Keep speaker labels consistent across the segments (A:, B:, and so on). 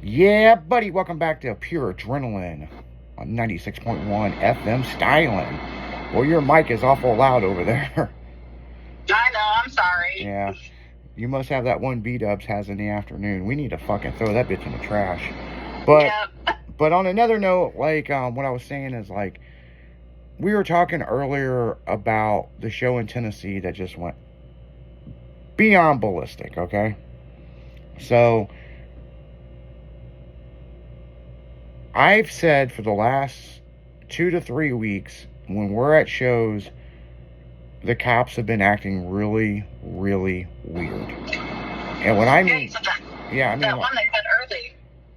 A: Yeah, buddy, welcome back to Pure Adrenaline on 96.1 FM Styling. Well, your mic is awful loud over there.
B: I know, I'm sorry.
A: Yeah, you must have that one B-Dubs has in the afternoon. We need to fucking throw that bitch in the trash. But
B: Yep.
A: but on another note, like what I was saying is like we were talking earlier about the show in Tennessee that just went beyond ballistic, okay? So I've said for the last 2 to 3 weeks, when we're at shows, the cops have been acting really, really weird. And when I mean,
B: that one they said early.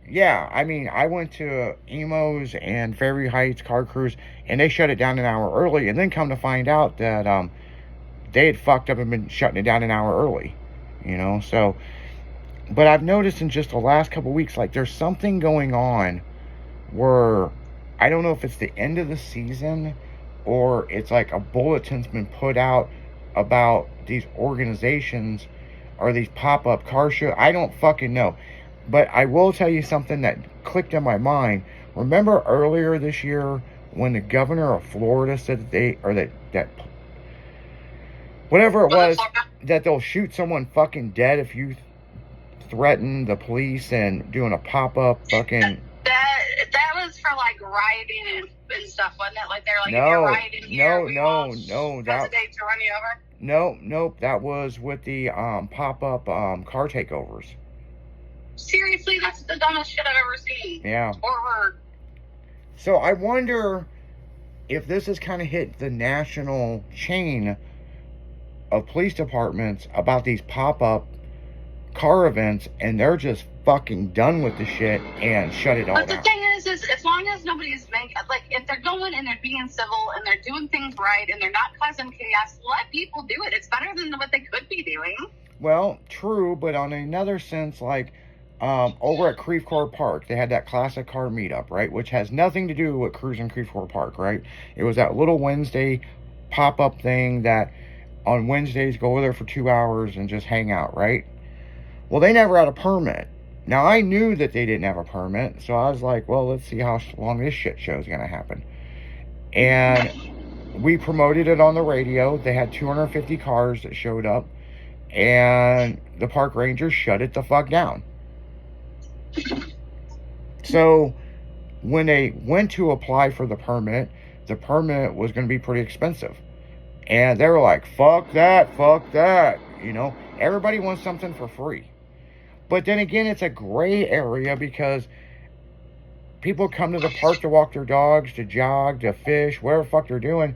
A: Yeah, I mean, I went to Emos and Fairy Heights Car Cruise, and they shut it down an hour early, and then come to find out that they had fucked up and been shutting it down an hour early, so. But I've noticed in just the last couple weeks, like, there's something going on where I don't know if it's the end of the season or it's like a bulletin's been put out about these organizations or these pop-up car shows. I don't fucking know. But I will tell you something that clicked in my mind. Remember earlier this year when the governor of Florida said that whatever it was, that they'll shoot someone fucking dead if you threaten the police and doing a pop-up fucking...
B: That was for like rioting and stuff, wasn't it? Like they're like, if you're rioting here,
A: no, that
B: hesitate to run you over.
A: Nope, that was with the pop-up car takeovers.
B: Seriously, that's the dumbest shit I've ever seen.
A: Yeah.
B: Or heard.
A: So I wonder if this has kind of hit the national chain of police departments about these pop-up car events, and they're just fucking done with the shit and shut it all down.
B: But the thing is as long as nobody's like, if they're going and they're being civil and they're doing things right and they're not causing chaos, let people do it. It's better than what they could be doing.
A: Well, true, but on another sense, like, over at Creve Coeur Park, they had that classic car meetup, right? Which has nothing to do with cruising Creve Coeur Park, right? It was that little Wednesday pop-up thing that on Wednesdays go there for 2 hours and just hang out, right? Well, they never had a permit. Now, I knew that they didn't have a permit, so I was like, well, let's see how long this shit show is going to happen. And we promoted it on the radio. They had 250 cars that showed up, and the park rangers shut it the fuck down. So when they went to apply for the permit was going to be pretty expensive. And they were like, fuck that. Everybody wants something for free. But then again, it's a gray area because people come to the park to walk their dogs, to jog, to fish, whatever the fuck they're doing.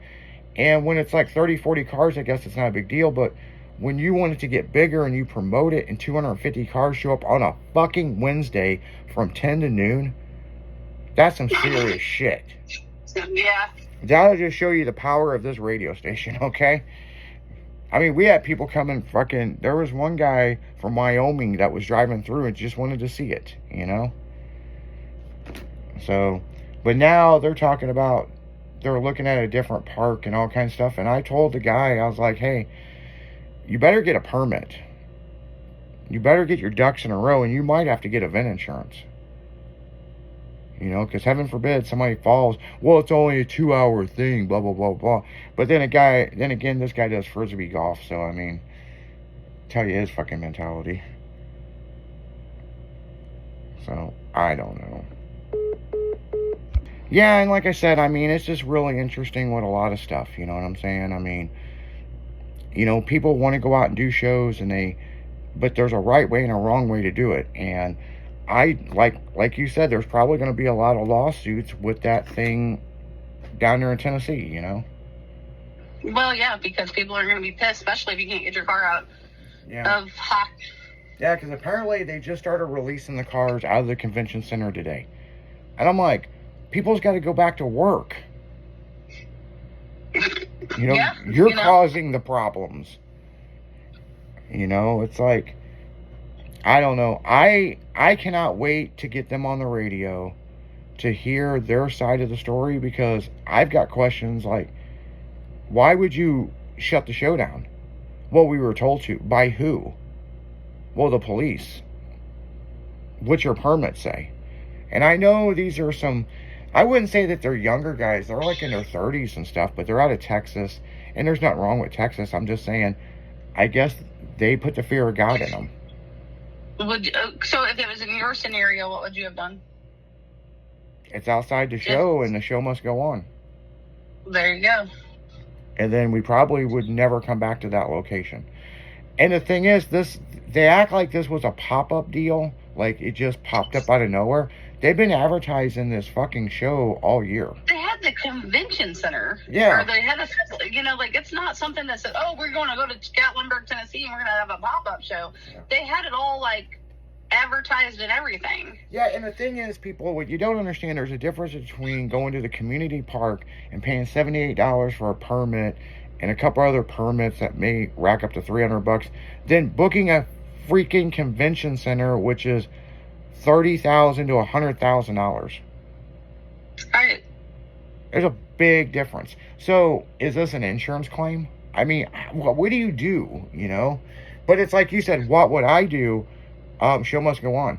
A: And when it's like 30, 40 cars, I guess it's not a big deal. But when you want it to get bigger and you promote it and 250 cars show up on a fucking Wednesday from 10 to noon, that's some serious shit.
B: Yeah.
A: That'll just show you the power of this radio station, okay? I mean, we had people coming fucking... There was one guy from Wyoming that was driving through and just wanted to see it, So, but now they're talking about... They're looking at a different park and all kinds of stuff. And I told the guy, I was like, hey, you better get a permit. You better get your ducks in a row, and you might have to get event insurance. Because heaven forbid somebody falls. Well, it's only a 2-hour thing, blah, blah, blah, blah. But then again, this guy does frisbee golf. So, I mean, tell you his fucking mentality. So, I don't know. Yeah, and like I said, I mean, it's just really interesting with a lot of stuff. You know what I'm saying? I mean, people want to go out and do shows, but there's a right way and a wrong way to do it. And I like you said, there's probably going to be a lot of lawsuits with that thing down there in Tennessee,
B: Well, yeah, because people are going to be pissed, especially if you can't get your car out of hot.
A: Yeah, because apparently they just started releasing the cars out of the convention center today. And I'm like, people's got to go back to work. You're causing the problems. It's like, I don't know. I cannot wait to get them on the radio to hear their side of the story, because I've got questions like, why would you shut the show down? Well, we were told to. By who? Well, the police. what's your permit say? And I know these are some, I wouldn't say that they're younger guys. They're like in their 30s and stuff, but they're out of Texas. And there's nothing wrong with Texas. I'm just saying, I guess they put the fear of God in them.
B: So if it was in your scenario, what would you have done?
A: It's outside the show, and the show must go on.
B: There you go.
A: And then we probably would never come back to that location. And the thing is, they act like this was a pop-up deal. Like, it just popped up out of nowhere. They've been advertising this fucking show all year.
B: They had the convention center.
A: Yeah.
B: Or they had like, it's not something that said, oh, we're going to go to Gatlinburg, Tennessee, and we're going to have a pop-up show. Yeah. They had it all, like, advertised and everything.
A: Yeah, and the thing is, people, what you don't understand, there's a difference between going to the community park and paying $78 for a permit and a couple other permits that may rack up to $300, then booking a freaking convention center, which is $30,000 to $100,000.
B: Right.
A: There's a big difference. So, is this an insurance claim? I mean, what do you do, you know? But it's like you said, what would I do? Show must go on.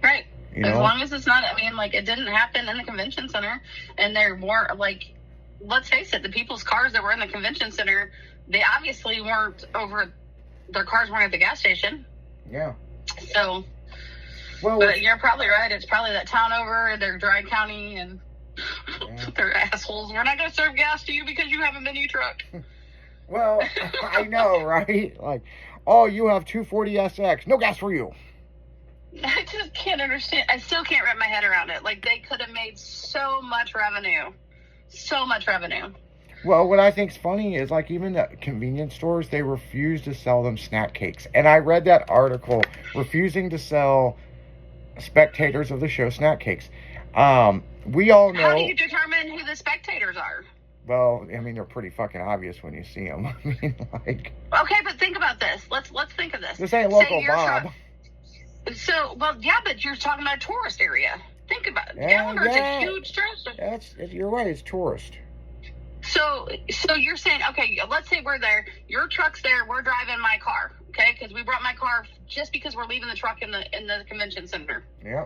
B: Right.
A: You know?
B: As long as it's not, I mean, like, it didn't happen in the convention center, and there weren't, like, let's face it, the people's cars that were in the convention center, they obviously weren't over, their cars weren't at the gas station.
A: Yeah.
B: So, well, but you're probably right. It's probably that town over, they're Dry County, and they're assholes. We're not going to serve gas to you because you have a mini truck.
A: Well, I know, right? Like, oh, you have 240SX. No gas for you.
B: I just can't understand. I still can't wrap my head around it. Like, they could have made so much revenue. So much revenue.
A: Well, what I think's funny is, like, even the convenience stores, they refuse to sell them snack cakes. And I read that article, refusing to sell spectators of the show snack cakes. We all know...
B: How do you determine who the spectators are?
A: Well, I mean, they're pretty fucking obvious when you see them. I mean, like...
B: Okay, but think about this. Let's think of this.
A: This ain't local Bob.
B: So, well, yeah, but you're talking about a tourist area. Think about it. Gatlinburg's a huge tourist.
A: You're right, it's tourist.
B: So you're saying, okay, let's say we're there. Your truck's there. We're driving my car, okay? Because we brought my car just because we're leaving the truck in the convention center.
A: Yeah.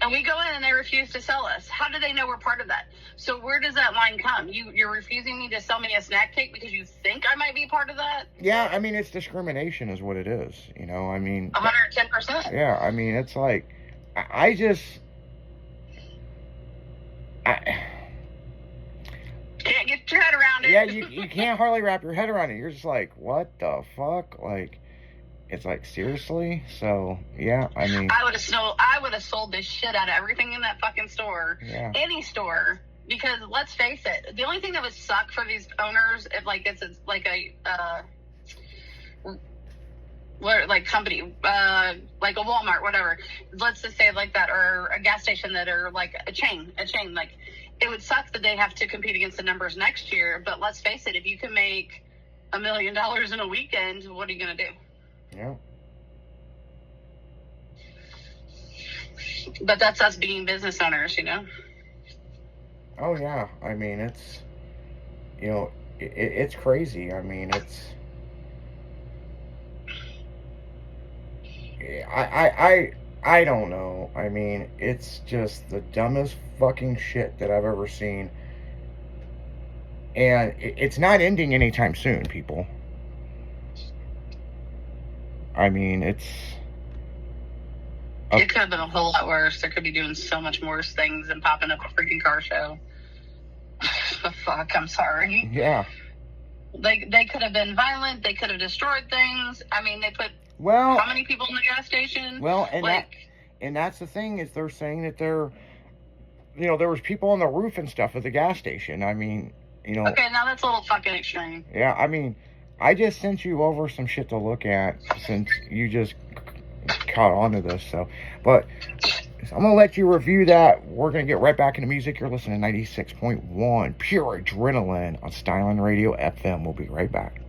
B: And we go in and they refuse to sell us. How do they know we're part of that? So where does that line come? You're refusing me to sell me a snack cake because you think I might be part of that?
A: Yeah, I mean, it's discrimination is what it is. You know, I mean...
B: 110%.
A: Yeah, I mean, it's like... I
B: can't get your head around it.
A: Yeah, you can't hardly wrap your head around it. You're just like, what the fuck? Like, it's like, seriously? So, yeah, I mean... I would
B: have sold the shit out of everything in that fucking store.
A: Yeah.
B: Any store. Because, let's face it, the only thing that would suck for these owners, if, like, it's like a... like company, like a Walmart, whatever. Let's just say like that, or a gas station that are like a chain. Like, it would suck that they have to compete against the numbers next year. But let's face it, if you can make $1 million in a weekend, what are you gonna do?
A: Yeah.
B: But that's us being business owners, you know.
A: Oh yeah, I mean it's, you know, it's crazy. I mean it's. I don't know. I mean, it's just the dumbest fucking shit that I've ever seen. And it's not ending anytime soon, people. I mean, it's...
B: It could have been a whole lot worse. They could be doing so much worse things than popping up a freaking car show. Fuck, I'm sorry.
A: Yeah.
B: They could have been violent. They could have destroyed things. I mean, they put...
A: Well,
B: how many people in the gas station?
A: Well, and that's the thing, is they're saying that there was people on the roof and stuff at the gas station. I mean, you know.
B: Okay, now that's a little fucking extreme.
A: Yeah, I mean, I just sent you over some shit to look at since you just caught on to this. So I'm gonna let you review that. We're gonna get right back into music. You're listening to 96.1 Pure Adrenaline on Styling Radio FM. We'll be right back.